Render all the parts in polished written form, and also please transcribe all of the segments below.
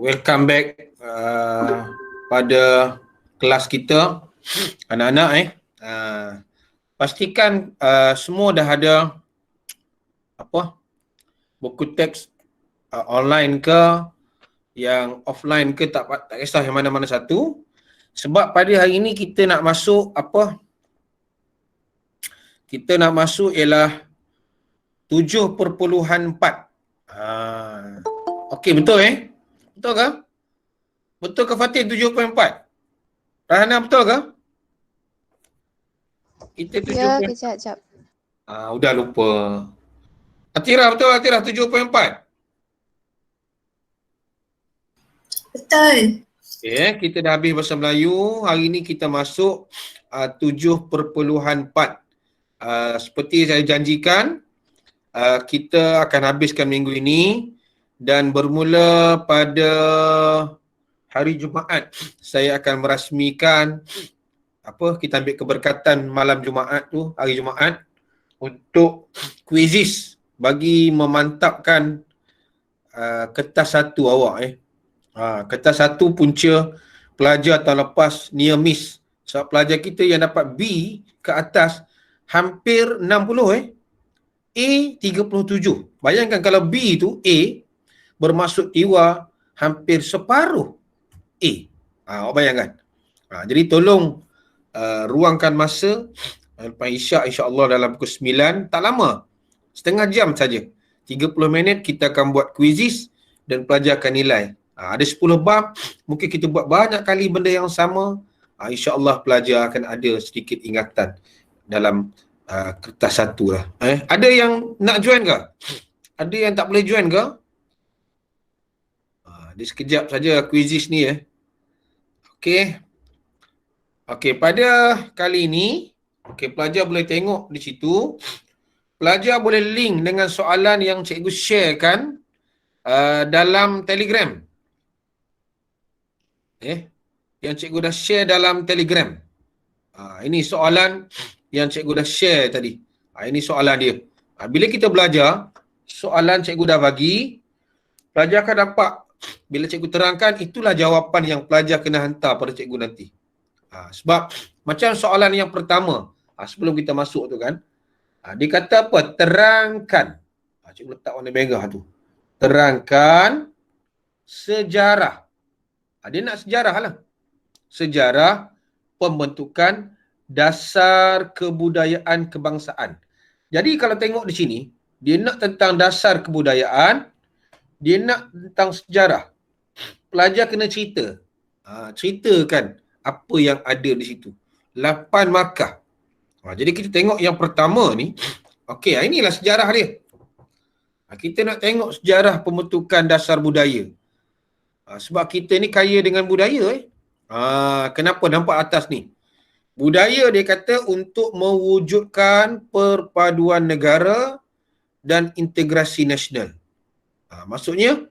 Welcome back pada kelas kita anak-anak pastikan semua dah ada buku teks online ke yang offline ke, tak kisah yang mana-mana satu, sebab pada hari ini kita nak masuk kita nak masuk ialah 7.4. Okey, betul betul ke? Betul ke Fatin 7.4? Rahana, betul ke? Kita 7. Ya, kejap. Udah lupa. Atira, betul Atira 7.4? Betul. Okay, kita dah habis bahasa Melayu. Hari ni kita masuk 7.4. Seperti saya janjikan, kita akan habiskan minggu ini dan bermula pada hari Jumaat saya akan merasmikan kita ambil keberkatan malam Jumaat tu, hari Jumaat, untuk kuizis bagi memantapkan kertas satu awak kertas satu punca pelajar tahun lepas near miss. Sebab pelajar kita yang dapat B ke atas hampir 60 A 37. Bayangkan kalau B tu A bermaksud tiwa hampir separuh A. Awak bayangkan. Jadi tolong ruangkan masa lepas Isyak, insya-Allah dalam pukul 9, tak lama. Setengah jam saja. 30 minit kita akan buat kuizis dan pelajar akan nilai. Ada 10 bab, mungkin kita buat banyak kali benda yang sama. Insya-Allah pelajar akan ada sedikit ingatan dalam kertas satu lah. Ada yang nak join ke? Ada yang tak boleh join ke? Dia sekejap saja kuizis ni Okey. Okey, pada kali ini, pelajar boleh tengok di situ. Pelajar boleh link dengan soalan yang cikgu sharekan dalam Telegram. Yang cikgu dah share dalam Telegram. Ini soalan yang cikgu dah share tadi. Ini soalan dia. Bila kita belajar, soalan cikgu dah bagi, pelajar akan dapat. Bila cikgu terangkan, itulah jawapan yang pelajar kena hantar pada cikgu nanti. Sebab macam soalan yang pertama, sebelum kita masuk tu kan, dia kata apa? Terangkan. Cikgu letak warna merah tu. Terangkan sejarah. Dia nak sejarah lah. Sejarah pembentukan dasar kebudayaan kebangsaan. Jadi kalau tengok di sini, dia nak tentang dasar kebudayaan, dia nak tentang sejarah. Pelajar kena cerita. Ceritakan apa yang ada di situ. 8 markah. Jadi kita tengok yang pertama ni. Inilah sejarah dia. Kita nak tengok sejarah pembentukan dasar budaya. Sebab kita ni kaya dengan budaya. Kenapa nampak atas ni? Budaya dia kata untuk mewujudkan perpaduan negara dan integrasi nasional. Maksudnya,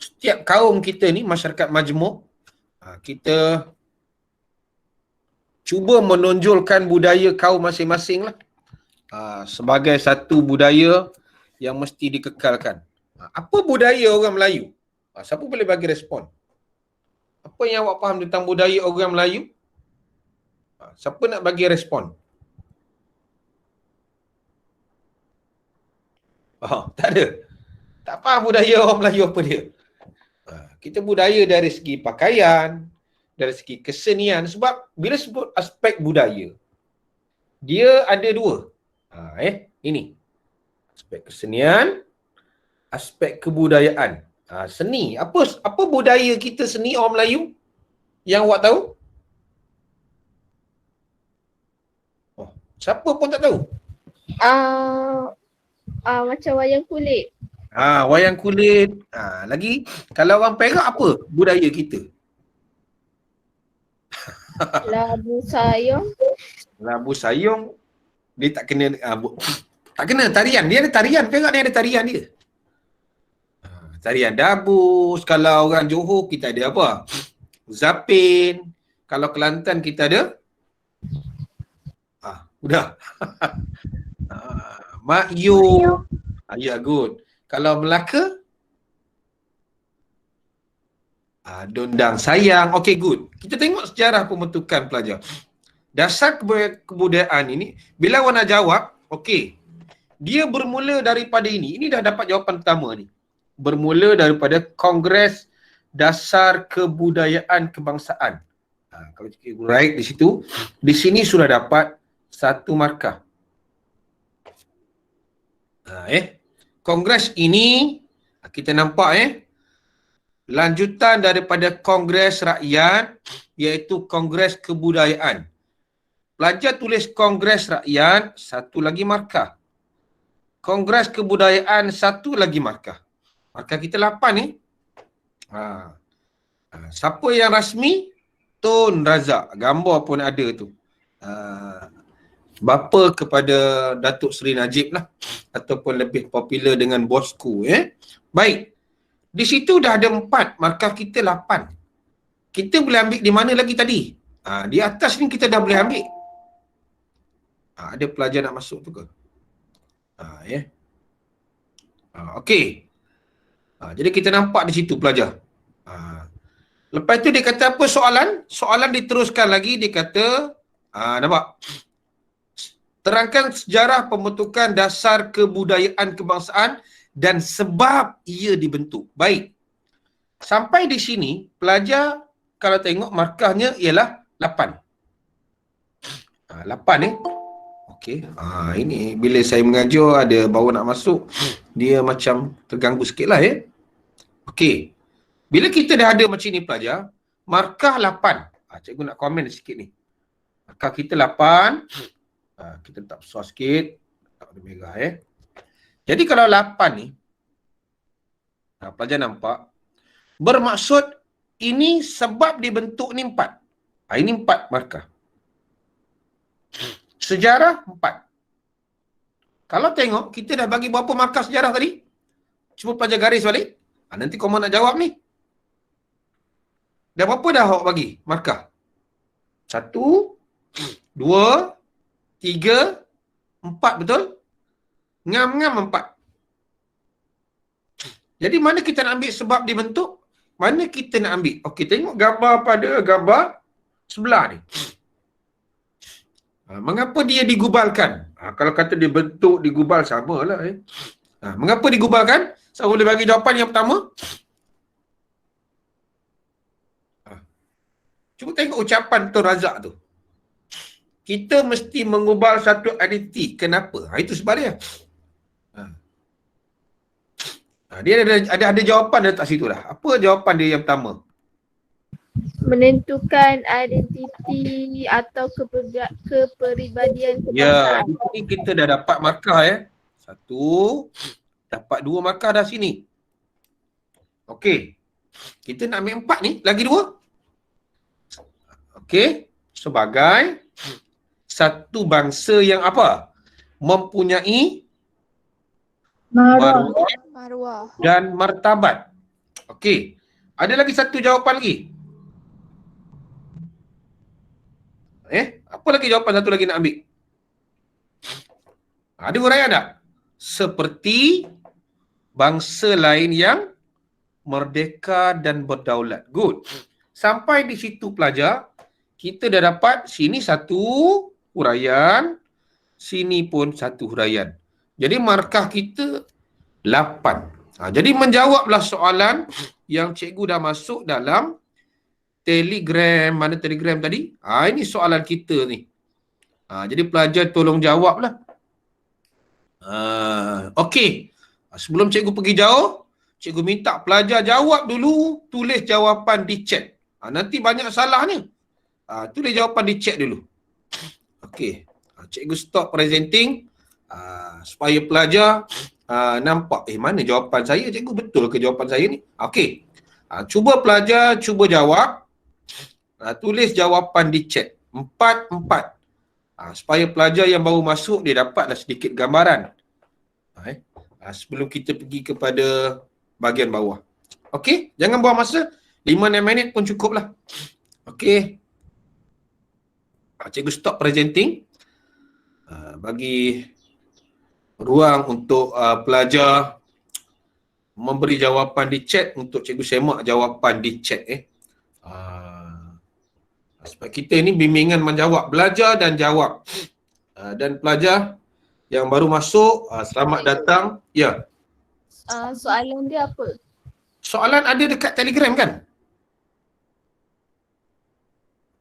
setiap kaum kita ni, masyarakat majmuk, kita cuba menonjolkan budaya kaum masing-masing lah. Sebagai satu budaya yang mesti dikekalkan. Apa budaya orang Melayu? Siapa boleh bagi respon? Apa yang awak faham tentang budaya orang Melayu? Siapa nak bagi respon? Tak ada. Tak faham budaya orang Melayu apa dia. Kita budaya dari segi pakaian, dari segi kesenian. Sebab bila sebut aspek budaya, dia ada dua. Ini. Aspek kesenian, aspek kebudayaan. Seni. Apa budaya kita seni orang Melayu? Yang awak tahu? Siapa pun tak tahu? Macam wayang kulit. Wayang kulit. Lagi, kalau orang Perak apa budaya kita? Labu sayong. Labu sayong. Dia tak kena tak kena tarian. Dia ada tarian. Perak ni ada tarian dia. Tarian dabus. Kalau orang Johor kita ada apa? Zapin. Kalau Kelantan kita ada udah. Mak Yu. Ya, good. Kalau Melaka? Dondang sayang. Okey, good. Kita tengok sejarah pembentukan pelajar. Dasar kebudayaan ini, bila awak nak jawab, okey, dia bermula daripada ini. Ini dah dapat jawapan pertama ni. Bermula daripada Kongres Dasar Kebudayaan Kebangsaan. Kalau cikgu write di situ, di sini sudah dapat 1 markah. Kongres ini, kita nampak lanjutan daripada Kongres Rakyat, iaitu Kongres Kebudayaan. Pelajar tulis Kongres Rakyat, 1 lagi markah. Kongres Kebudayaan, 1 lagi markah. Markah kita 8 ni. Siapa yang rasmi? Tun Razak. Gambar pun ada tu. Bapa kepada Datuk Seri Najib lah. Ataupun lebih popular dengan bosku. Baik. Di situ dah ada 4. Markah kita 8. Kita boleh ambil di mana lagi tadi? Di atas ni kita dah boleh ambil. Ada pelajar nak masuk tu ke? Okey. Jadi kita nampak di situ pelajar. Lepas tu dia kata apa soalan? Soalan diteruskan lagi, dia kata, nampak? Terangkan sejarah pembentukan dasar kebudayaan kebangsaan dan sebab ia dibentuk. Baik. Sampai di sini, pelajar kalau tengok markahnya ialah 8. 8 Okey. Ini bila saya mengajar ada baru nak masuk, dia macam terganggu sikit lah Okey. Bila kita dah ada macam ni pelajar, markah 8. Cikgu nak komen sikit ni. Markah kita 8. Kita letak besar sikit. Tak ada merah Jadi kalau 8 ni, pelajar nampak, bermaksud ini sebab dibentuk ni 4. Ini 4 markah. Sejarah 4. Kalau tengok, kita dah bagi berapa markah sejarah tadi? Cuba pelajar garis balik. Nanti korang nak jawab ni. Dah berapa dah awak bagi markah? 1, 2, 3, 4, betul? Ngam-ngam 4. Jadi mana kita nak ambil sebab dibentuk? Mana kita nak ambil? Okey, tengok gambar pada gambar sebelah ni. Mengapa dia digubalkan? Kalau kata dia bentuk, digubal, sama lah mengapa digubalkan? Saya boleh bagi jawapan yang pertama. Cuba tengok ucapan Tun Razak tu. Kita mesti mengubal satu identiti. Kenapa? Itu sebab dia. Dia ada jawapan dekat situ lah. Apa jawapan dia yang pertama? Menentukan identiti atau kepribadian Ya, kebangsaan. di sini kita dah dapat markah 1, dapat 2 markah dah sini. Okey. Kita nak ambil 4 ni, lagi 2. Okey, sebagai satu bangsa yang apa? Mempunyai Maruah. dan martabat. Okey. Ada lagi satu jawapan lagi. Apa lagi jawapan satu lagi nak ambil? Ada huraian tak? Seperti bangsa lain yang merdeka dan berdaulat. Good. Sampai di situ pelajar, kita dah dapat sini satu huraian, sini pun satu huraian. Jadi markah kita 8. Jadi menjawablah soalan yang cikgu dah masuk dalam Telegram. Mana Telegram tadi? Ini soalan kita ni. Jadi pelajar tolong jawablah. Okey. Sebelum cikgu pergi jauh, cikgu minta pelajar jawab dulu, tulis jawapan di chat. Nanti banyak salahnya. Tulis jawapan di chat dulu. Okey. Cikgu stop presenting supaya pelajar nampak mana jawapan saya, cikgu betul ke jawapan saya ni? Okey. Cuba pelajar cuba jawab. Tulis jawapan di chat. 4. Supaya pelajar yang baru masuk dia dapatlah sedikit gambaran. Sebelum kita pergi kepada bahagian bawah. Okey, jangan buang masa. 5-6 minit pun cukup lah. Okey. Cikgu stop presenting. Bagi ruang untuk pelajar memberi jawapan di chat untuk cikgu semak jawapan di chat sebab kita ni bimbingan menjawab, belajar dan jawab. Dan pelajar yang baru masuk, selamat datang. Ya. Soalan dia apa? Soalan ada dekat Telegram kan?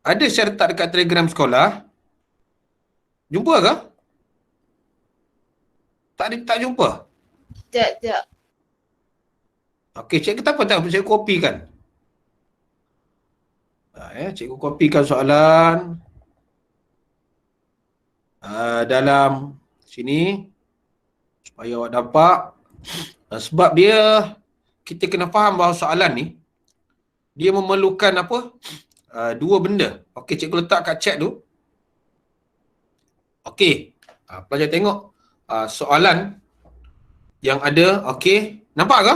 Ada saya letak dekat Telegram sekolah. Jumpa ke? Tak jumpa? Sekejap. Okey, cikgu tak apa tak? Cikgu kopikan. Cikgu kopikan soalan dalam sini supaya awak dapat. Sebab dia, kita kena faham bahawa soalan ni dia memerlukan apa? Dua benda. Okey, cikgu letak kat chat tu. Okey, pelajar tengok soalan yang ada. Okey, nampak ke?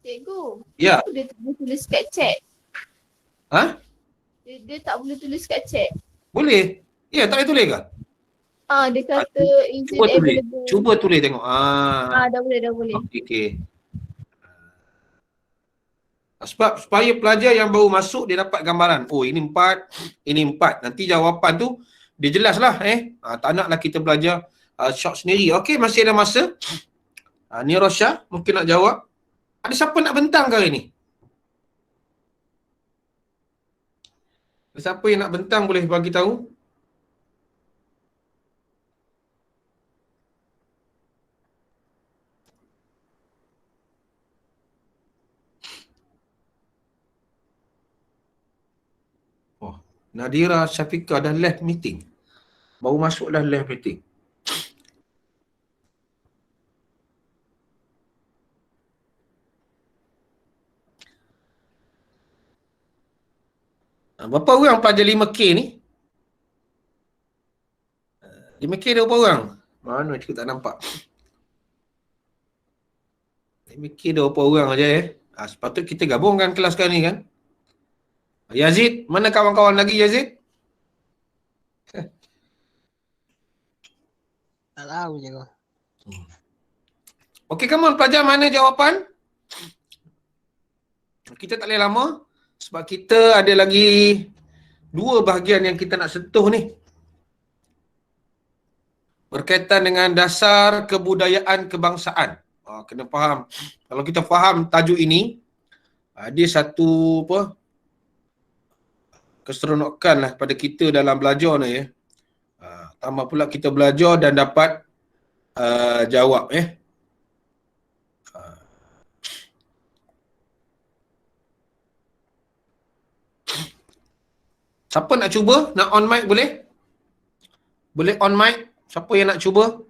Cikgu. Ya. Dia tak boleh tulis kat chat. Ha? Dia tak boleh tulis kat chat. Boleh. Ya, tak boleh tulis ke? Dia kata is Cuba it tulis. available. Cuba tulis tengok. Dah boleh. Okey. Sebab supaya pelajar yang baru masuk dia dapat gambaran. Oh, ini 4, ini 4. Nanti jawapan tu dia jelaslah tak naklah kita belajar short sendiri. Okey, masih ada masa. Ni Rosha mungkin nak jawab. Ada siapa nak bentang kali ni? Siapa yang nak bentang boleh bagi tahu? Oh, Nadira Syafiqah dah left meeting. Baru masuk dah left meeting. Berapa orang pelajar 5K ni? 5K ada berapa orang? Mana cikgu tak nampak. 5K ada berapa orang aja sepatut kita gabungkan kelas sekarang ni kan. Yazid, mana kawan-kawan lagi Yazid? Tak tahu je kau. Okey, come on pelajar, mana jawapan? Kita tak boleh lama sebab kita ada lagi 2 bahagian yang kita nak sentuh ni. Berkaitan dengan dasar kebudayaan kebangsaan. Kena faham. Kalau kita faham tajuk ini, dia satu keseronokan lah pada kita dalam belajar ni tambah pula kita belajar dan dapat jawab Siapa nak cuba? Nak on mic boleh? Boleh on mic? Siapa yang nak cuba?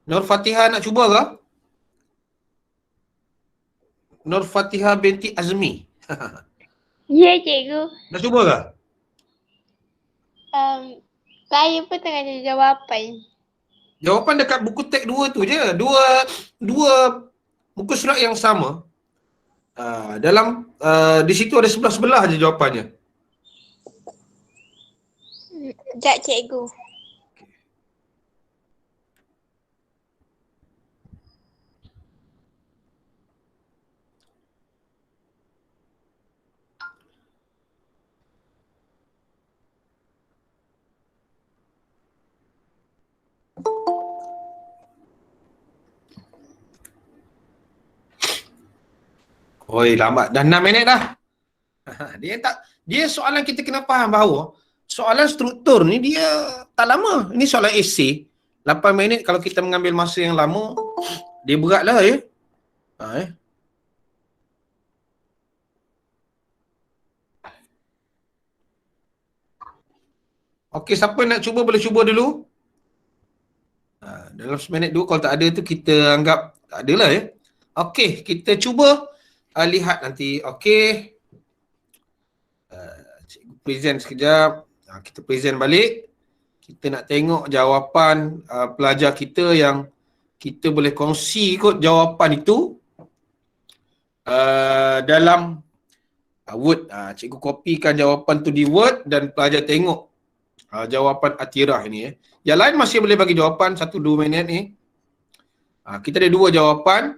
Nur Fatihah nak cuba ke? Nur Fatihah binti Azmi. Ya, cikgu. Nak cuba ke? Saya pun tengah cari jawapan. Jawapan dekat buku teks 2 tu je. Dua muka surat yang sama. Dalam di situ ada sebelah-sebelah je jawapannya. Sekejap, cikgu. Oi, lambat. Dah 6 minit dah. Dia soalan kita kena faham bahawa soalan struktur ni dia tak lama. Ini soalan esei. 8 minit kalau kita mengambil masa yang lama, dia berat lah Okey, siapa nak cuba boleh cuba dulu. Dalam seminit 2 kalau tak ada tu kita anggap tak ada lah Okey, kita cuba lihat nanti. Okey. Cikgu present sekejap. Kita present balik. Kita nak tengok jawapan pelajar kita yang kita boleh kongsi kot jawapan itu dalam Word. Cikgu kopikan jawapan tu di Word dan pelajar tengok jawapan Atirah ni. Yang lain masih boleh bagi jawapan 1-2 minit ni. Kita ada 2 jawapan.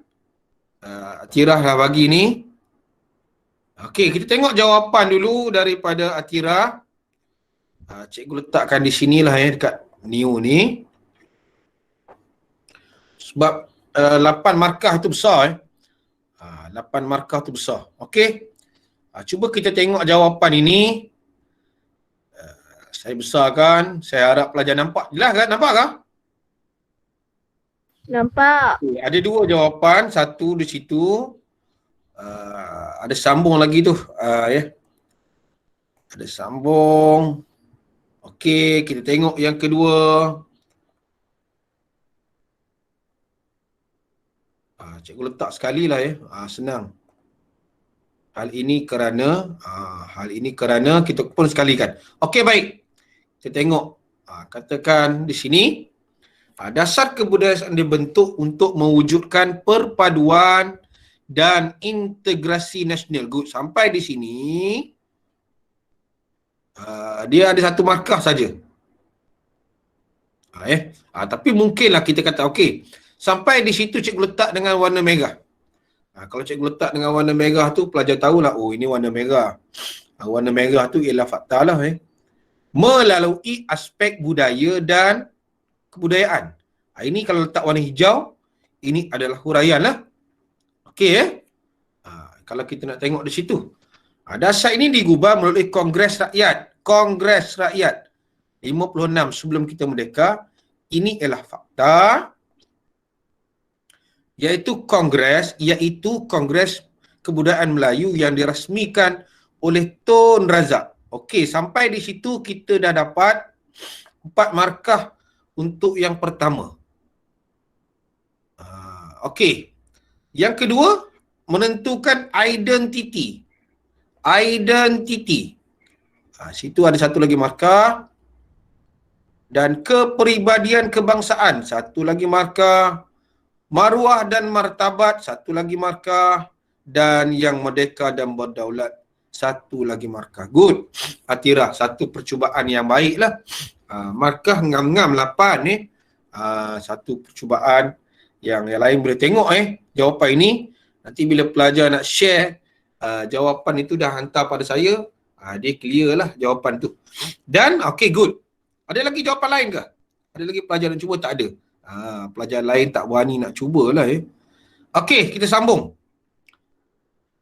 Atirah dah bagi ni. Okey, kita tengok jawapan dulu daripada Atirah. Cikgu letakkan di sinilah dekat new ni. Sebab 8 markah tu besar 8 markah tu besar. Okey. Cuba kita tengok jawapan ini. Saya besarkan. Saya harap pelajar nampak. Jelas kan? Nampak tak? Nampak. Okay, ada 2 jawapan. Satu di situ. Ada sambung lagi tu. Ya. Ada sambung. Okey, kita tengok yang kedua. Cikgu letak sekali lah ya. Senang. Hal ini kerana kita pun sekalikan. Okey, baik. Kita tengok. Katakan di sini. Dasar kebudayaan dibentuk untuk mewujudkan perpaduan dan integrasi nasional. Good. Sampai di sini. Dia ada 1 markah saja. Tapi mungkinlah kita kata, okey. Sampai di situ cikgu letak dengan warna merah. Kalau cikgu letak dengan warna merah tu, pelajar tahulah, oh ini warna merah. Warna merah tu ialah fakta lah. Melalui aspek budaya dan kebudayaan. Ini kalau letak warna hijau, ini adalah huraian lah. Okey kalau kita nak tengok di situ. Dasar ini digubah melalui Kongres Rakyat. Kongres Rakyat 56 sebelum kita merdeka. Ini ialah fakta. Iaitu Kongres Kebudayaan Melayu yang dirasmikan oleh Tun Razak. Okey, sampai di situ kita dah dapat 4 markah untuk yang pertama. Okey. Yang kedua, menentukan identiti. Identiti. Situ ada 1 lagi markah. Dan kepribadian kebangsaan, 1 lagi markah. Maruah dan martabat, 1 lagi markah. Dan yang merdeka dan berdaulat, 1 lagi markah. Good. Atirah, 1 percubaan yang baiklah. Markah ngam-ngam 8 ni. 1 percubaan yang lain boleh tengok jawapan ini. Nanti bila pelajar nak share jawapan itu dah hantar pada saya, dia clear lah jawapan tu. Dan okey, good. Ada lagi jawapan lain ke? Ada lagi pelajar nak cuba? Tak ada. Pelajar lain tak berani nak cubalah Okey, kita sambung.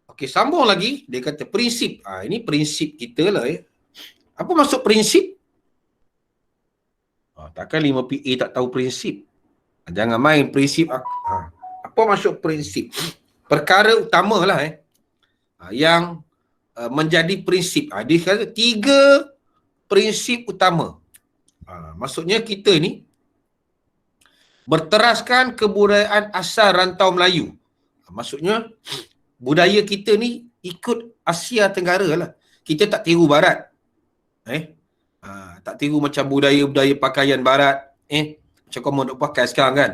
Okey, sambung lagi. Dia kata prinsip. Ini prinsip kita lah Apa maksud prinsip? Takkan 5 PA tak tahu prinsip. Jangan main prinsip. Apa maksud prinsip? Perkara utama lah yang menjadi prinsip. Dia kata 3 prinsip utama. Maksudnya kita ni berteraskan kebudayaan asal rantau Melayu. Maksudnya budaya kita ni ikut Asia Tenggara lah. Kita tak tiru barat. Tak tiru macam budaya-budaya pakaian barat. Macam kau mau nak pakai sekarang kan.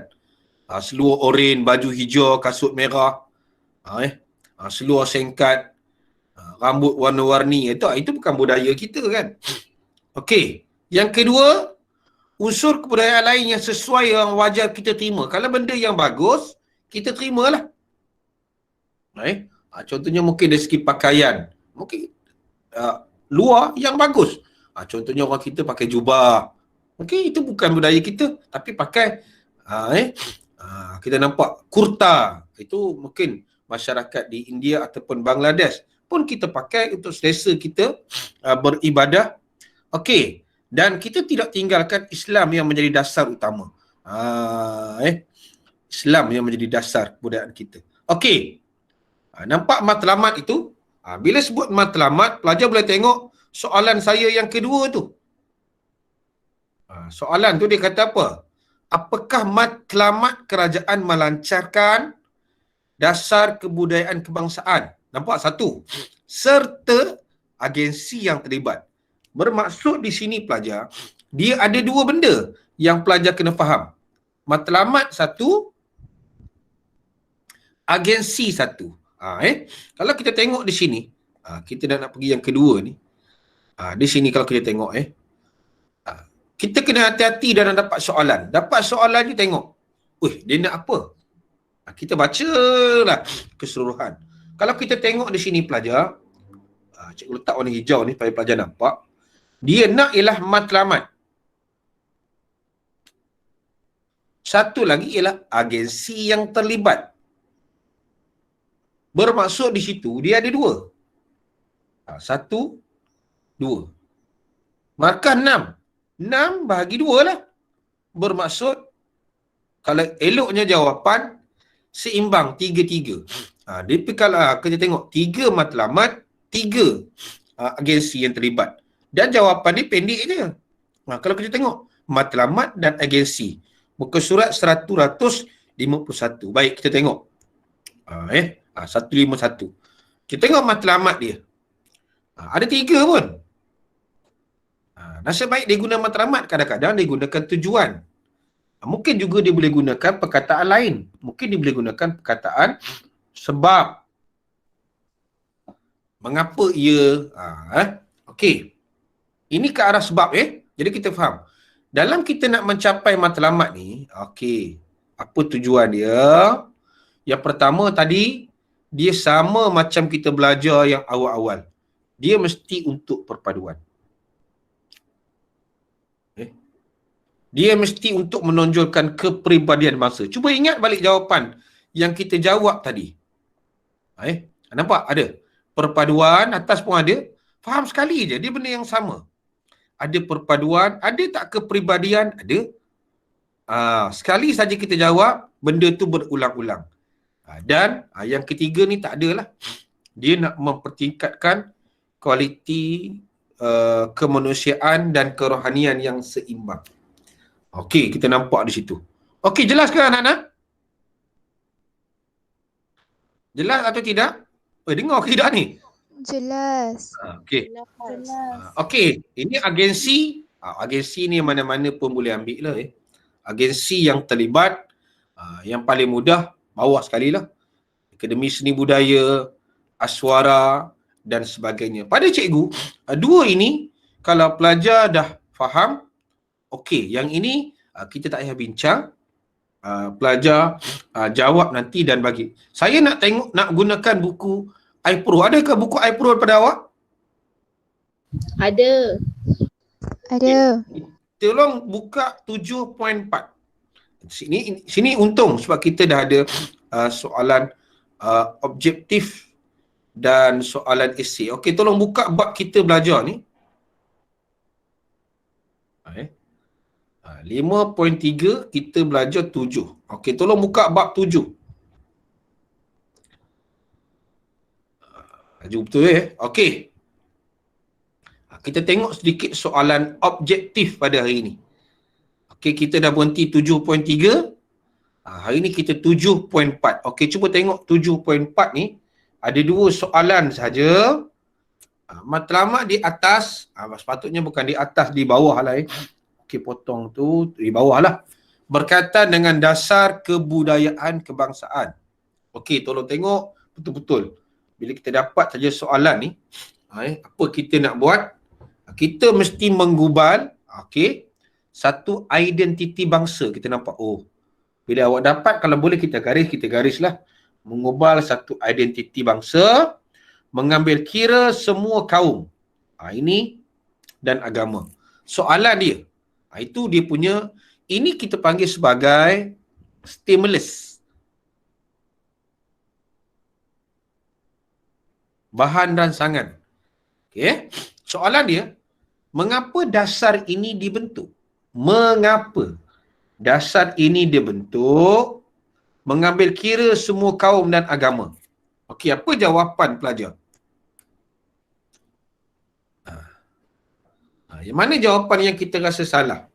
Seluar oren, baju hijau, kasut merah. Seluar singkat, rambut warna-warni. Itu bukan budaya kita kan. Okey. Yang kedua, unsur kebudayaan lain yang sesuai yang wajar kita terima. Kalau benda yang bagus, kita terimalah. Contohnya mungkin dari segi pakaian. Mungkin luar yang bagus. Contohnya orang kita pakai jubah. Mungkin itu bukan budaya kita. Tapi pakai, kita nampak kurta. Itu mungkin masyarakat di India ataupun Bangladesh pun kita pakai untuk selesa kita beribadah. Okey. Dan kita tidak tinggalkan Islam yang menjadi dasar utama. Islam yang menjadi dasar kebudayaan kita. Okey. Nampak matlamat itu? Bila sebut matlamat, pelajar boleh tengok soalan saya yang kedua tu. Soalan tu dia kata apa? Apakah matlamat kerajaan melancarkan dasar kebudayaan kebangsaan? Nampak 1. Serta agensi yang terlibat. Bermaksud di sini pelajar, dia ada 2 benda yang pelajar kena faham. Matlamat 1, agensi 1. Kalau kita tengok di sini, Kita dah nak pergi yang kedua ni. Di sini kalau kita tengok kita kena hati-hati dalam dapat soalan. Dapat soalan ni tengok. Dia nak apa? Kita bacalah keseluruhan. Kalau kita tengok di sini pelajar, cikgu letak warna hijau ni supaya pelajar nampak. Dia nak ialah matlamat. Satu lagi ialah agensi yang terlibat. Bermaksud di situ dia ada 2. 1, 2. Markah 6. 6 bahagi 2 lah. Bermaksud, kalau eloknya jawapan, seimbang 3-3. Tapi kalau kita tengok 3 matlamat, 3 agensi yang terlibat. Dan jawapan dia pendek je. Kalau kita tengok, matlamat dan agensi. Muka surat 151. Baik, kita tengok. 151. Kita tengok matlamat dia. Ada 3 pun. Nasib baik dia guna matlamat, kadang-kadang dia gunakan tujuan. Mungkin juga dia boleh gunakan perkataan lain. Mungkin dia boleh gunakan perkataan sebab. Mengapa ia. Okey. Ini ke arah sebab Jadi kita faham. Dalam kita nak mencapai matlamat ni, okey. Apa tujuan dia? Yang pertama tadi, dia sama macam kita belajar yang awal-awal. Dia mesti untuk perpaduan. Dia mesti untuk menonjolkan kepribadian bangsa. Cuba ingat balik jawapan yang kita jawab tadi. Nampak? Ada. Perpaduan, atas pun ada. Faham sekali je. Dia benda yang sama. Ada perpaduan, ada tak kepribadian? Ada. Sekali saja kita jawab, benda tu berulang-ulang. Dan yang ketiga ni tak adalah. Dia nak mempertingkatkan kualiti kemanusiaan dan kerohanian yang seimbang. Okey, kita nampak di situ. Okey, jelas ke anak-anak? Jelas atau tidak? Dengar ke tidak ni? Jelas. Okey. Okey, ini agensi. Agensi ni mana-mana pun boleh ambil lah. Agensi yang terlibat, yang paling mudah, bawah sekali lah. Akademi Seni Budaya, Aswara dan sebagainya. Pada cikgu, 2 ini, kalau pelajar dah faham, okey, yang ini kita tak payah bincang. Pelajar jawab nanti dan bagi. Saya nak tengok, nak gunakan buku iPro. Adakah buku iPro daripada awak? Ada. Ada. Tolong buka 7.4. Sini untung sebab kita dah ada soalan objektif dan soalan esei. Okey, tolong buka bab kita belajar ni. 5.3 kita belajar 7. Okey, tolong buka bab 7. Laju betul Okey. Kita tengok sedikit soalan objektif pada hari ini. Okey, kita dah berhenti 7.3. Hari ini kita 7.4. Okey, cuba tengok 7.4 ni. Ada 2 soalan saja. Matlamat di atas. Sepatutnya bukan di atas, di bawah lah Okey, potong tu di bawah lah. Berkaitan dengan dasar kebudayaan kebangsaan. Okey, tolong tengok betul-betul. Bila kita dapat saja soalan ni, apa kita nak buat? Kita mesti menggubal, okey, satu identiti bangsa. Kita nampak, bila awak dapat, kalau boleh kita garislah. Mengubal satu identiti bangsa, mengambil kira semua kaum. Ini dan agama. Soalan dia, itu dia punya, ini kita panggil sebagai stimulus. Bahan rangsangan. Okey. Soalan dia, mengapa dasar ini dibentuk? Mengapa dasar ini dibentuk? Mengambil kira semua kaum dan agama. Okey, apa jawapan pelajar? Yang mana jawapan yang kita rasa salah?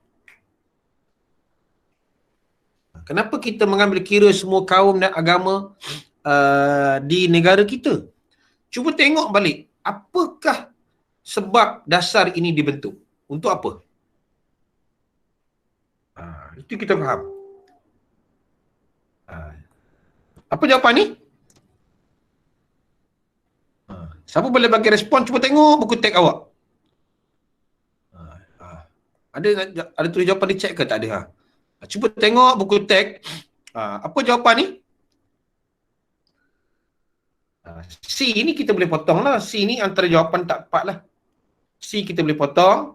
Kenapa kita mengambil kira semua kaum dan agama di negara kita? Cuba tengok balik. Apakah sebab dasar ini dibentuk? Untuk apa? Itu kita faham. Apa jawapan ni? Siapa boleh bagi respon? Cuba tengok buku teks awak. Ada tulis jawapan di chat ke? Tak ada. Cuba tengok buku teks. Apa jawapan ni? C ni kita boleh potong lah. C ni antara jawapan tak tepat lah. C kita boleh potong.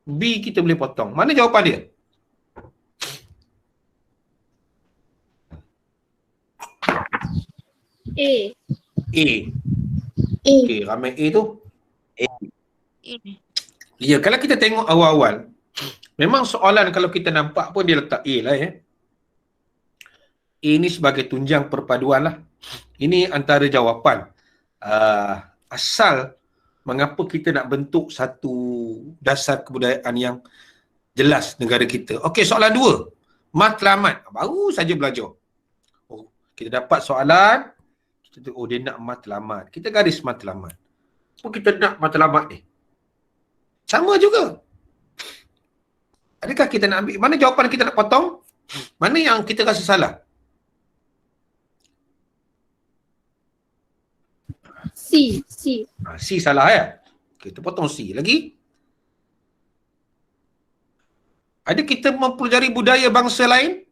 B kita boleh potong. Mana jawapan dia? A. A. Okey, ramai A tu. Ya, kalau kita tengok awal-awal, memang soalan kalau kita nampak pun dia letak A lah ya. A ni sebagai tunjang perpaduan lah. Ini antara jawapan. Asal mengapa kita nak bentuk satu dasar kebudayaan yang jelas negara kita. Okey, soalan 2. Matlamat. Baru saja belajar. Oh, kita dapat soalan, kita oh dia nak matlamat. Kita garis matlamat. Apa kita nak matlamat ni? Sama juga. Adakah kita nak ambil? Mana jawapan kita nak potong? Mana yang kita rasa salah? C. C salah ya? Kita potong C. Lagi? Ada kita mempelajari budaya bangsa lain?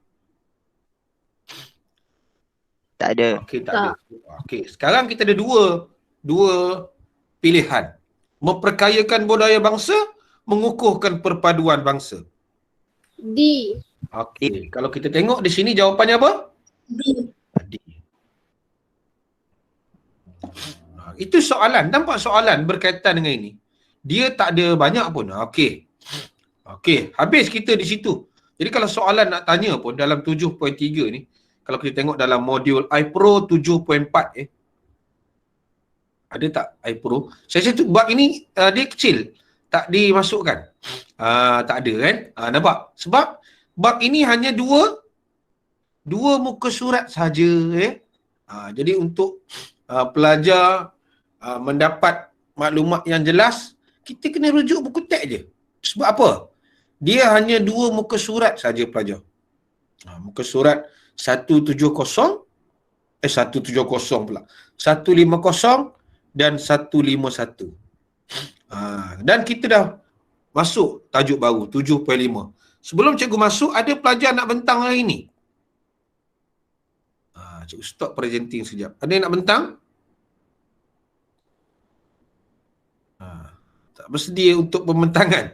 Tak ada. Okey, tak ada. Okey, sekarang kita ada dua pilihan. Memperkayakan budaya bangsa, mengukuhkan perpaduan bangsa. D. Okey, kalau kita tengok di sini jawapannya apa? D. D. Itu soalan. Nampak soalan berkaitan dengan ini. Dia tak ada banyak pun. Okey. Okey, habis kita di situ. Jadi kalau soalan nak tanya pun dalam 7.3 ni, kalau kita tengok dalam modul iPro 7.4 ada tak iPro? Saya rasa bab ini dia kecil. Tak dimasukkan. Tak ada kan? Nampak? Sebab bab ini hanya dua muka surat saja. Jadi untuk pelajar mendapat maklumat yang jelas, kita kena rujuk buku teks je. Sebab apa? Dia hanya 2 muka surat saja pelajar. Muka surat 170 pula. 150 dan 151. Dan kita dah masuk tajuk baru 7.5. Sebelum cikgu masuk, ada pelajar nak bentang hari ni? Cikgu stop presenting sekejap. Ada yang nak bentang? Tak bersedia untuk pembentangan.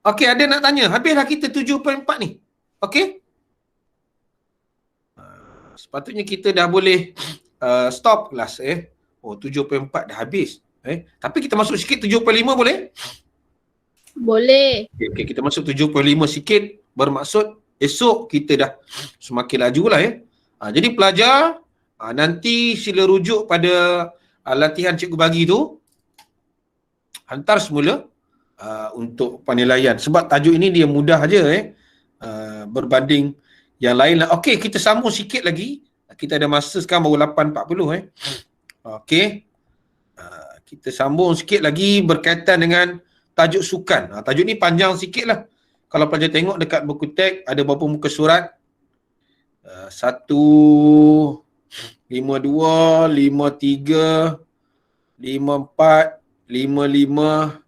Okey, ada nak tanya. Habislah kita 7.4 ni. Okey? Sepatutnya kita dah boleh stop kelas. Oh, 7.4 dah habis. Tapi kita masuk sikit 7.5 boleh? Boleh. Okey, kita masuk 7.5 sikit. Bermaksud esok kita dah semakin laju lah jadi pelajar, nanti sila rujuk pada latihan cikgu bagi tu. Hantar semula untuk penilaian. Sebab tajuk ini dia mudah aja berbanding yang lain lah. Okey, kita sambung sikit lagi. Kita ada masa sekarang baru 8.40 Okey. Kita sambung sikit lagi berkaitan dengan tajuk sukan. Tajuk ni panjang sikit lah. Kalau pelajar tengok dekat buku teks, ada berapa muka surat? 1, 5, 2, 5, 3, 5, 4, 5, 5,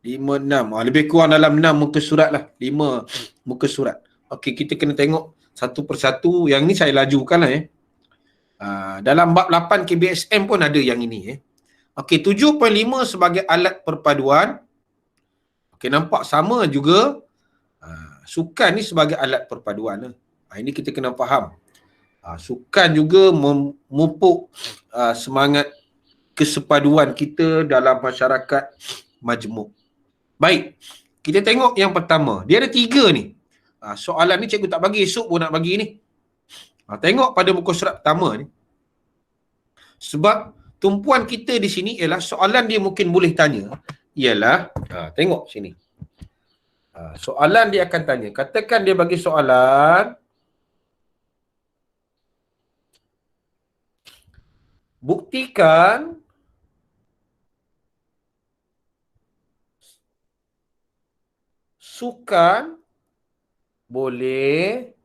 6. Lebih kurang dalam 6 muka surat lah. 5 muka surat. Okey, kita kena tengok satu persatu. Yang ni saya lajukan lah dalam bab 8 KBSM pun ada yang ini Okey, 7.5 sebagai alat perpaduan. Okey, nampak sama juga. Sukan ni sebagai alat perpaduan. Ini kita kena faham. Sukan juga memupuk semangat kesepaduan kita dalam masyarakat majmuk. Baik, kita tengok yang pertama. Dia ada 3 ni. Soalan ni cikgu tak bagi, esok pun nak bagi ni. Tengok pada muka surat pertama ni. Sebab tumpuan kita di sini ialah soalan dia mungkin boleh tanya. Ialah, tengok sini. Soalan dia akan tanya. Katakan dia bagi soalan. Buktikan sukan boleh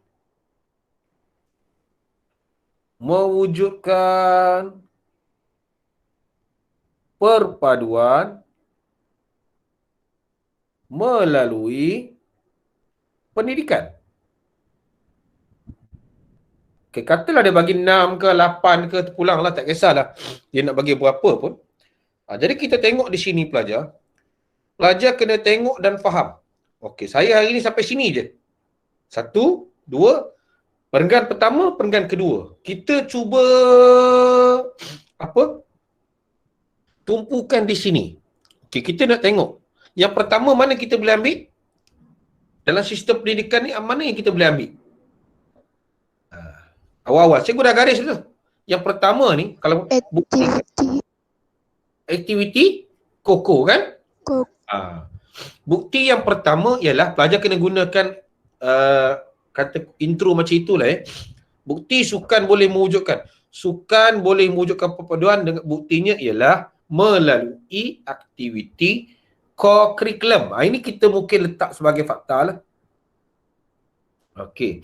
mewujudkan perpaduan melalui pendidikan. Okay, katalah dia bagi 6 ke 8 ke, terpulang lah, tak kisahlah dia nak bagi berapa pun. Jadi kita tengok di sini pelajar. Pelajar kena tengok dan faham. Okey, saya hari ni sampai sini je. 1, 2, perenggan pertama, perenggan kedua. Kita cuba tumpukan di sini. Okey, kita nak tengok. Yang pertama mana kita boleh ambil? Dalam sistem pendidikan ni, mana yang kita boleh ambil? Awal-awal, cikgu dah garis tu. Yang pertama ni, kalau bukti aktiviti koko kan? Bukti yang pertama ialah pelajar kena gunakan kata intro macam itulah Bukti sukan boleh mewujudkan. Sukan boleh mewujudkan perpaduan dengan buktinya ialah melalui aktiviti co-curriculum. Ini kita mungkin letak sebagai fakta lah. Okey.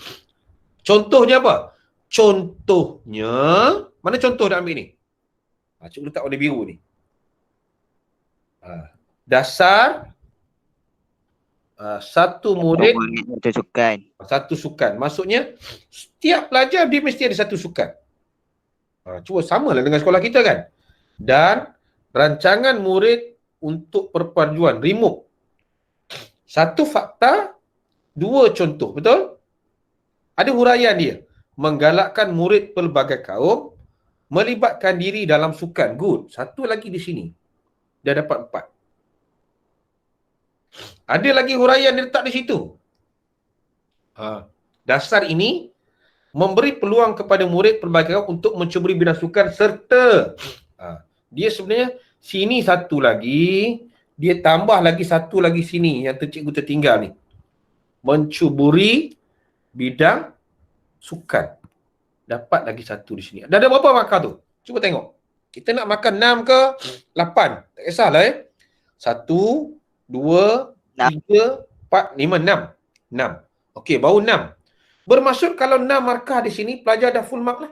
Contohnya apa? Contohnya, mana contoh nak ambil ni? Cikgu letak warna biru ni. Dasar satu murid satu sukan. Maksudnya setiap pelajar dia mesti ada satu sukan. Cuba samalah dengan sekolah kita kan. Dan rancangan murid untuk perpaduan remove. Satu fakta, dua contoh, betul? Ada huraian dia. Menggalakkan murid pelbagai kaum melibatkan diri dalam sukan. Good. Satu lagi di sini. Dia dapat 4. Ada lagi huraian dia letak di situ. Dasar ini memberi peluang kepada murid pelbagai kaum untuk mencuburi bidang sukan serta dia sebenarnya sini satu lagi, dia tambah lagi satu lagi sini yang cikgu tertinggal ni. Mencuburi bidang sukan. Dapat lagi satu di sini. Dah ada berapa markah tu? Cuba tengok. Kita nak makan 6 ke 8? Tak kisahlah 1, 2, 3, 4, 5, 6. 6. Okey, baru 6. Bermaksud kalau 6 markah di sini, pelajar dah full mark lah.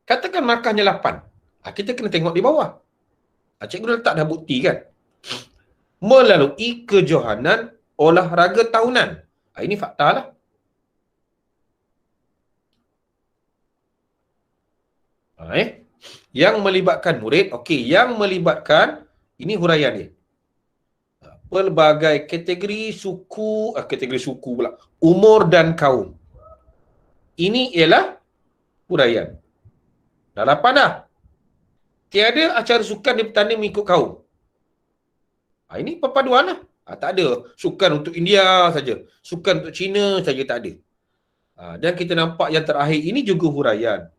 Katakan markahnya 8. Kita kena tengok di bawah. Cikgu dah letak dah bukti kan. Melalui kejohanan olahraga tahunan. Ini fakta lah. Yang melibatkan murid, okey, yang melibatkan, ini huraian dia. Pelbagai kategori suku, pula, umur dan kaum. Ini ialah huraian. Dah 8 dah. Tiada acara sukan di petani mengikut kaum. Ini perpaduan lah. Tak ada sukan untuk India saja. Sukan untuk Cina saja tak ada. Dan kita nampak yang terakhir ini juga huraian.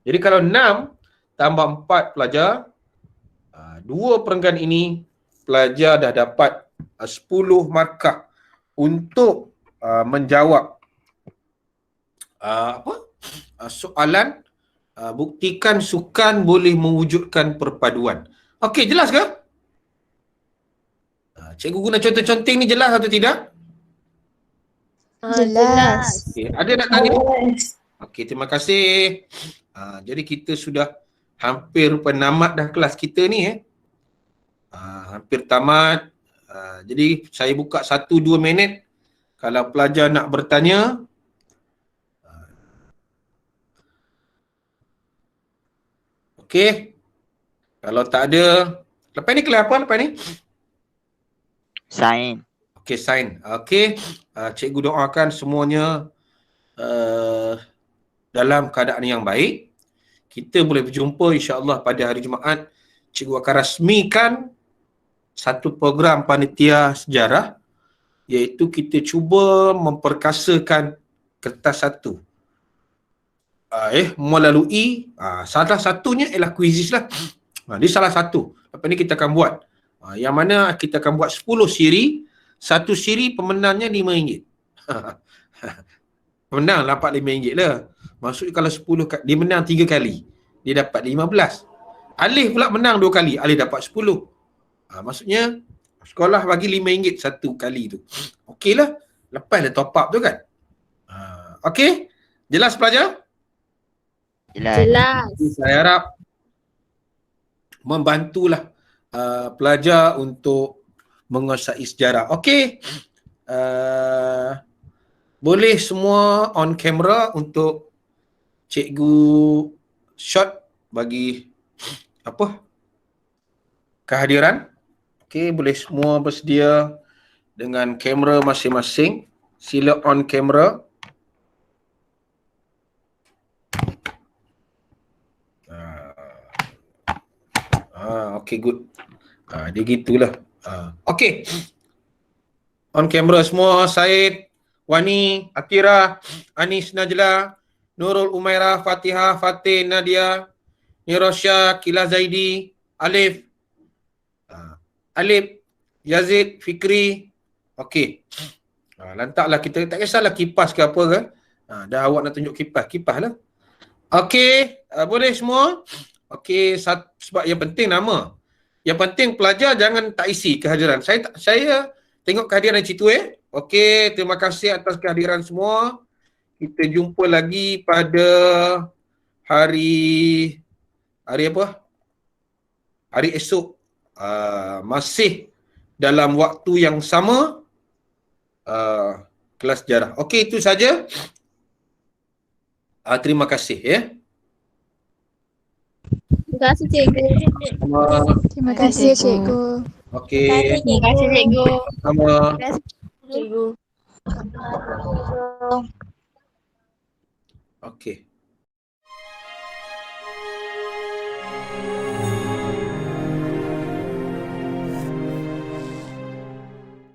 Jadi kalau 6 tambah 4 pelajar, 2 perenggan ini pelajar dah dapat 10 markah untuk menjawab soalan buktikan sukan boleh mewujudkan perpaduan. Okey, jelas ke? Cikgu guna contoh-contoh ni jelas atau tidak? Jelas. Okay. Ada nak tanya? Okey, terima kasih. Jadi kita sudah hampir penamat dah kelas kita ni hampir tamat. Jadi saya buka 1-2 minit kalau pelajar nak bertanya. Okey. Kalau tak ada, lepas ni kelas apa lepas ni? Sains. Okey, sains. Okey. Cikgu doakan semuanya dalam keadaan yang baik. Kita boleh berjumpa insya-Allah pada hari Jumaat. Cikgu akan rasmikan satu program panitia sejarah, iaitu kita cuba memperkasakan kertas satu. Melalui salah satunya ialah kuisis lah. Dia salah satu. Lepas ni kita akan buat. Yang mana kita akan buat 10 siri. Satu siri pemenangnya RM5. Pemenang dapat RM5 lah. Maksudnya kalau 10 dia menang 3 kali, dia dapat 15. Alif pula menang 2 kali, Alif dapat 10. Maksudnya sekolah bagi RM5 satu kali tu. Okey lah. Lepas dah top up tu kan. Okey? Jelas pelajar? Jelas. Jelas. Saya harap membantulah pelajar untuk menguasai sejarah. Okey. Boleh semua on camera untuk cikgu shot bagi kehadiran. Okey, boleh semua bersedia dengan kamera masing-masing. Sila on camera. Okey, good. Dia gitulah. Okey. On camera semua. Said, Wani, Atira, Anis Najla, Nurul Umairah, Fatihah, Fatih, Nadia, Nirosha, Kila Zaidi, Alif, Yazid, Fikri. Okey. Lantaklah kita, tak kisahlah kipas ke apa ke. Dah awak nak tunjuk kipas lah. Okey, boleh semua? Okey, sebab yang penting nama. Yang penting pelajar jangan tak isi kehadiran. Saya tengok kehadiran Encik Tue. Okey, terima kasih atas kehadiran semua. Kita jumpa lagi pada hari apa? Hari esok. Masih dalam waktu yang sama kelas sejarah. Okey, itu saja. Terima kasih ya. Terima kasih cikgu. Terima kasih cikgu. Okey. Terima kasih cikgu. Sama. Cikgu. Okey.